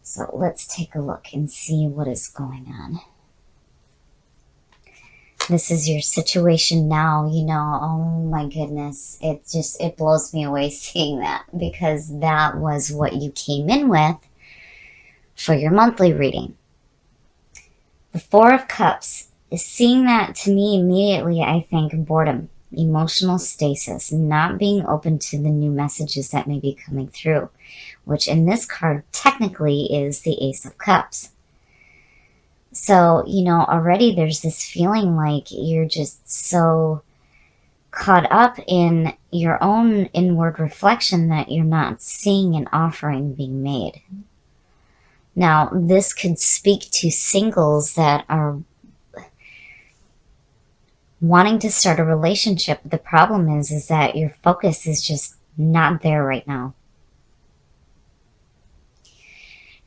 So let's take a look and see what is going on. This is your situation now, oh my goodness. It blows me away seeing that, because that was what you came in with for your monthly reading. The Four of Cups is seeing that. To me, immediately, I think boredom, emotional stasis, not being open to the new messages that may be coming through, which in this card technically is the Ace of Cups. So, already there's this feeling like you're just so caught up in your own inward reflection that you're not seeing an offering being made. Now, this could speak to singles that are wanting to start a relationship. The problem is that your focus is just not there right now.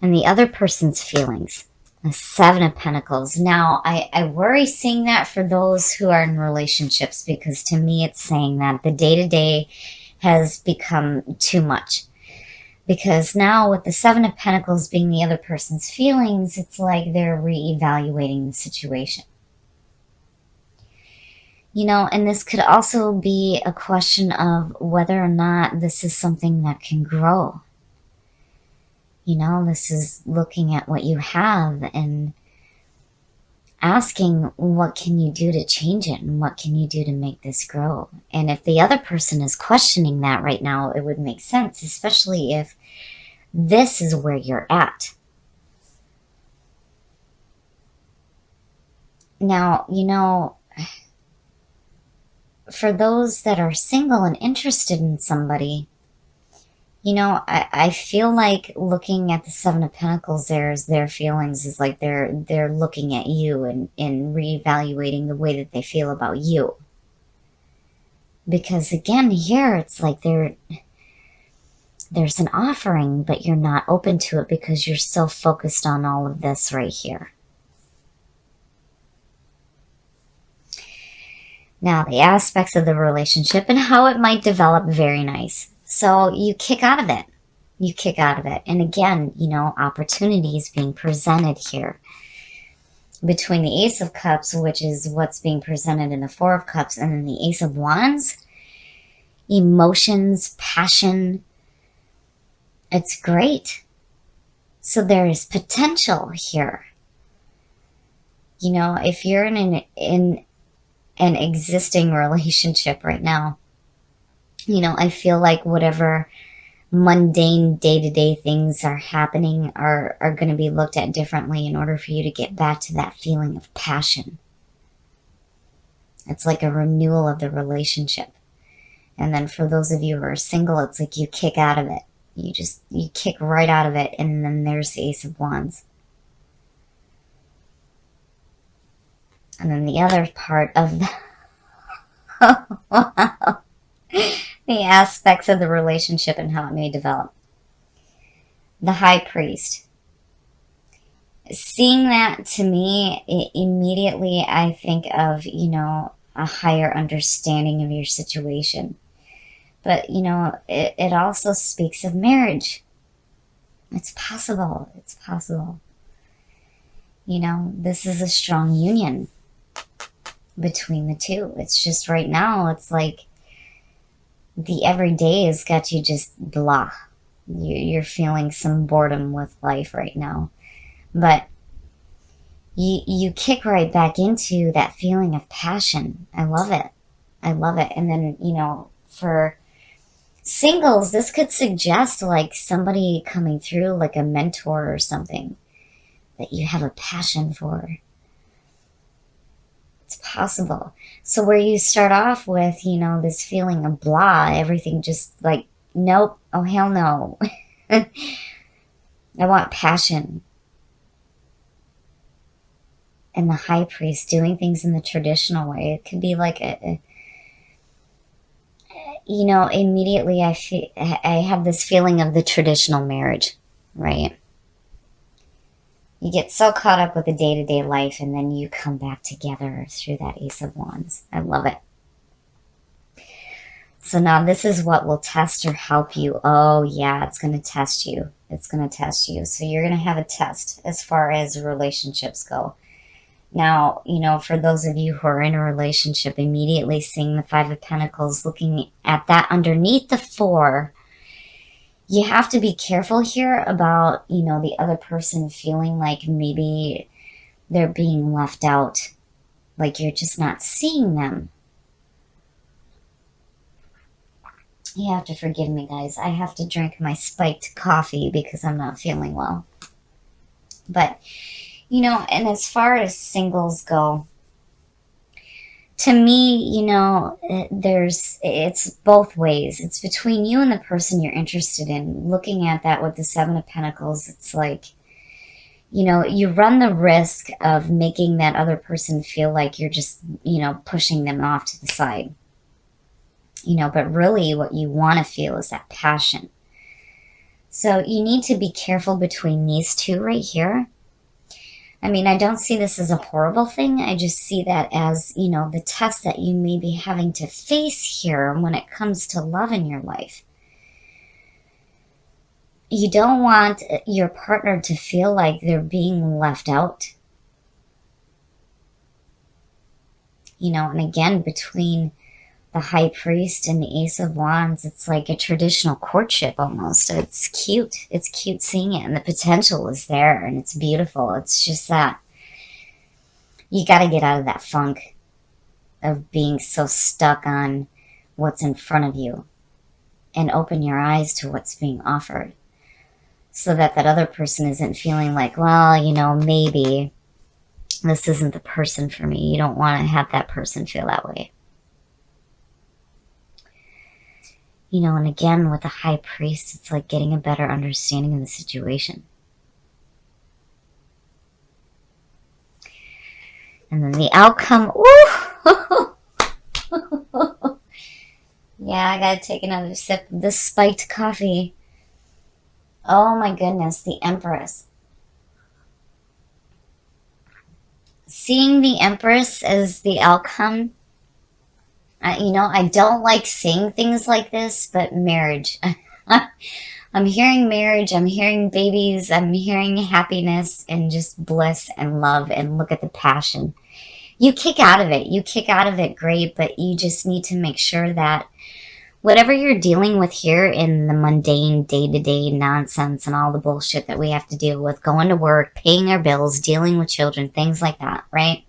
And the other person's feelings. The Seven of Pentacles. Now, I worry seeing that for those who are in relationships, because to me it's saying that the day-to-day has become too much. Because now with the Seven of Pentacles being the other person's feelings, it's like they're reevaluating the situation. And this could also be a question of whether or not this is something that can grow. This is looking at what you have and asking, what can you do to change it? And what can you do to make this grow? And if the other person is questioning that right now, it would make sense, especially if this is where you're at. Now, for those that are single and interested in somebody, I feel like looking at the Seven of Pentacles, their feelings is like they're looking at you and reevaluating the way that they feel about you. Because again, here it's like there's an offering, but you're not open to it because you're so focused on all of this right here. Now, the aspects of the relationship and how it might develop, very nice. So you kick out of it. You kick out of it. And again, opportunities being presented here. Between the Ace of Cups, which is what's being presented in the Four of Cups, and then the Ace of Wands, emotions, passion, it's great. So there is potential here. If you're in an existing relationship right now, I feel like whatever mundane day-to-day things are happening are going to be looked at differently in order for you to get back to that feeling of passion. It's like a renewal of the relationship. And then for those of you who are single, it's like you kick out of it. You kick right out of it, and then there's the Ace of Wands. And then the other part of wow. The aspects of the relationship and how it may develop. The High Priest. Seeing that, to me, immediately I think of, a higher understanding of your situation. But, it also speaks of marriage. It's possible. It's possible. This is a strong union between the two. It's just right now, it's like the everyday has got you just blah. You're feeling some boredom with life right now. But you kick right back into that feeling of passion. I love it. I love it. And then, for singles, this could suggest like somebody coming through, like a mentor or something that you have a passion for. It's possible. So where you start off with, this feeling of blah, everything just like, nope, oh hell no. I want passion. And the High Priest doing things in the traditional way. It could be like immediately I have this feeling of the traditional marriage, right? You get so caught up with the day-to-day life, and then you come back together through that Ace of Wands. I love it. So now this is what will test or help you. Oh yeah, it's going to test you. It's going to test you. So you're going to have a test as far as relationships go. Now, for those of you who are in a relationship, immediately seeing the Five of Pentacles, looking at that underneath the Four, you have to be careful here about, the other person feeling like maybe they're being left out, like you're just not seeing them. You have to forgive me, guys. I have to drink my spiked coffee because I'm not feeling well. But, and as far as singles go, to me, it's both ways. It's between you and the person you're interested in. Looking at that with the Seven of Pentacles, it's like, you run the risk of making that other person feel like you're just, pushing them off to the side. But really what you want to feel is that passion. So you need to be careful between these two right here. I mean, I don't see this as a horrible thing. I just see that as, the test that you may be having to face here when it comes to love in your life. You don't want your partner to feel like they're being left out. And again, between the High Priest and the Ace of Wands, it's like a traditional courtship almost. It's cute. It's cute seeing it, and the potential is there, and it's beautiful. It's just that you got to get out of that funk of being so stuck on what's in front of you and open your eyes to what's being offered, so that other person isn't feeling like, well, maybe this isn't the person for me. You don't want to have that person feel that way. And again, with the High Priest, it's like getting a better understanding of the situation. And then the outcome, yeah, I gotta take another sip of this spiked coffee. Oh my goodness, the Empress. Seeing the Empress as the outcome, I don't like saying things like this, but marriage. I'm hearing marriage, I'm hearing babies, I'm hearing happiness and just bliss and love, and look at the passion. You kick out of it great, but you just need to make sure that whatever you're dealing with here in the mundane day-to-day nonsense and all the bullshit that we have to deal with, going to work, paying our bills, dealing with children, things like that, right?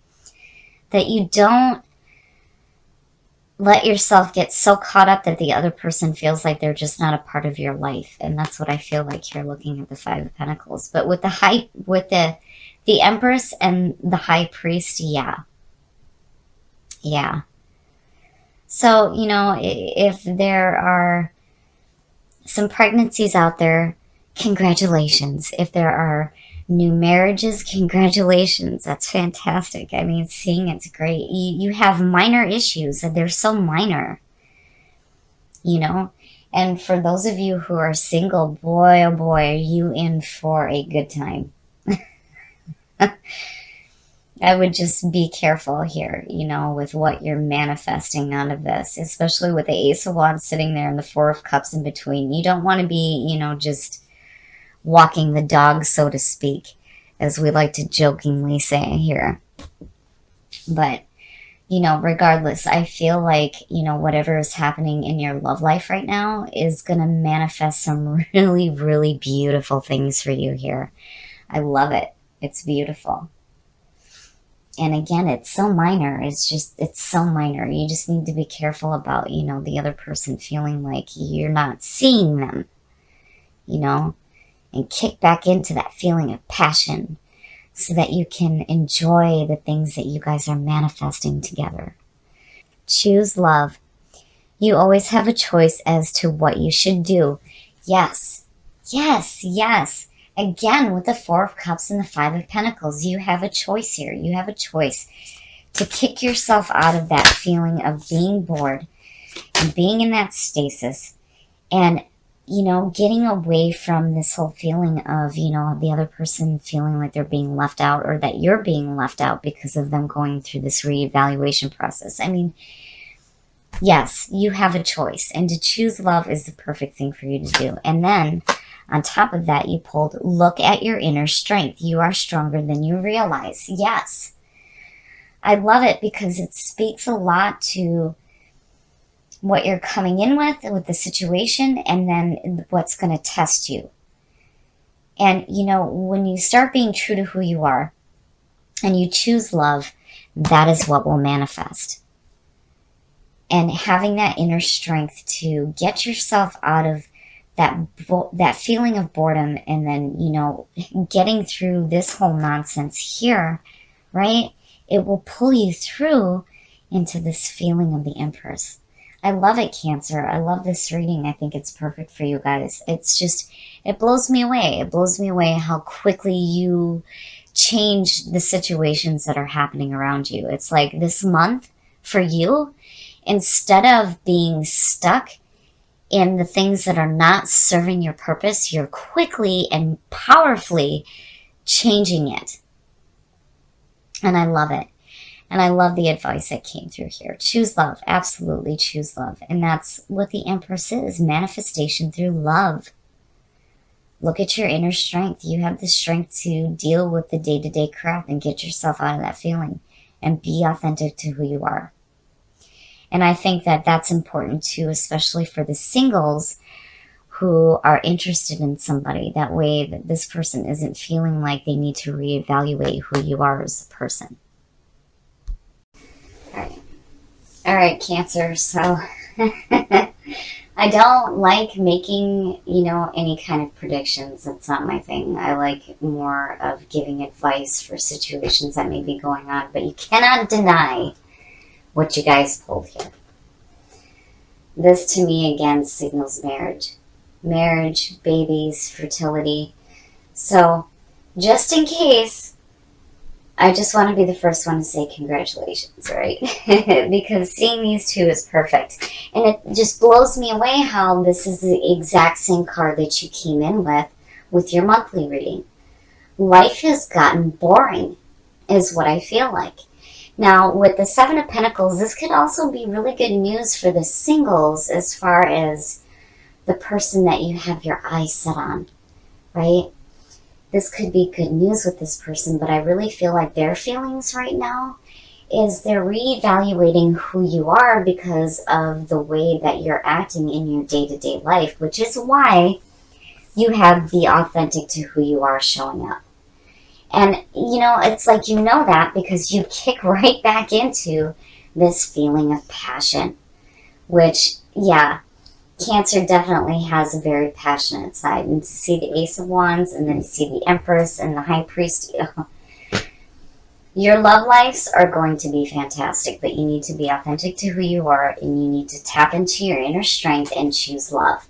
That you don't let yourself get so caught up that the other person feels like they're just not a part of your life. And that's what I feel like here looking at the Five of Pentacles. But with the Empress and the High Priest, yeah. So, if there are some pregnancies out there, congratulations. If there are new marriages, congratulations. That's fantastic. I mean, seeing it's great. You have minor issues, and they're so minor, And for those of you who are single, boy, oh boy, are you in for a good time. I would just be careful here, with what you're manifesting out of this, especially with the Ace of Wands sitting there and the Four of Cups in between. You don't want to be, just walking the dog, so to speak, as we like to jokingly say here. But, regardless, I feel like, whatever is happening in your love life right now is going to manifest some really, really beautiful things for you here. I love it. It's beautiful. And again, it's so minor. It's so minor. You just need to be careful about, the other person feeling like you're not seeing them, and kick back into that feeling of passion so that you can enjoy the things that you guys are manifesting together. Choose love. You always have a choice as to what you should do. Yes. Again, with the Four of Cups and the Five of Pentacles, you have a choice here. You have a choice to kick yourself out of that feeling of being bored and being in that stasis, and, getting away from this whole feeling of, the other person feeling like they're being left out, or that you're being left out because of them going through this reevaluation process. I mean, Yes, you have a choice, and to choose love is the perfect thing for you to do. And then on top of that, you pulled, look at your inner strength. You are stronger than you realize. Yes. I love it because it speaks a lot to what you're coming in with the situation, and then what's going to test you. And, when you start being true to who you are and you choose love, that is what will manifest. And having that inner strength to get yourself out of that feeling of boredom, and then, getting through this whole nonsense here, right? It will pull you through into this feeling of the Empress. I love it, Cancer. I love this reading. I think it's perfect for you guys. It's just, it blows me away. It blows me away how quickly you change the situations that are happening around you. It's like this month for you, instead of being stuck in the things that are not serving your purpose, you're quickly and powerfully changing it. And I love it. And I love the advice that came through here. Choose love. Absolutely choose love. And that's what the Empress is. Manifestation through love. Look at your inner strength. You have the strength to deal with the day-to-day crap and get yourself out of that feeling and be authentic to who you are. And I think that that's important too, especially for the singles who are interested in somebody. That way that this person isn't feeling like they need to reevaluate who you are as a person. All right, Cancer. So I don't like making, any kind of predictions. That's not my thing. I like more of giving advice for situations that may be going on. But you cannot deny what you guys pulled here. This to me again signals marriage. Marriage, babies, fertility. So just in case, I just want to be the first one to say congratulations, right? Because seeing these two is perfect. And it just blows me away how this is the exact same card that you came in with your monthly reading. Life has gotten boring, is what I feel like. Now, with the Seven of Pentacles, this could also be really good news for the singles as far as the person that you have your eyes set on, right? This could be good news with this person, but I really feel like their feelings right now is they're reevaluating who you are because of the way that you're acting in your day-to-day life, which is why you have the authentic to who you are showing up. And, it's like that because you kick right back into this feeling of passion, which, yeah, Cancer definitely has a very passionate side. And to see the Ace of Wands and then to see the Empress and the High Priest, your love lives are going to be fantastic, but you need to be authentic to who you are and you need to tap into your inner strength and choose love.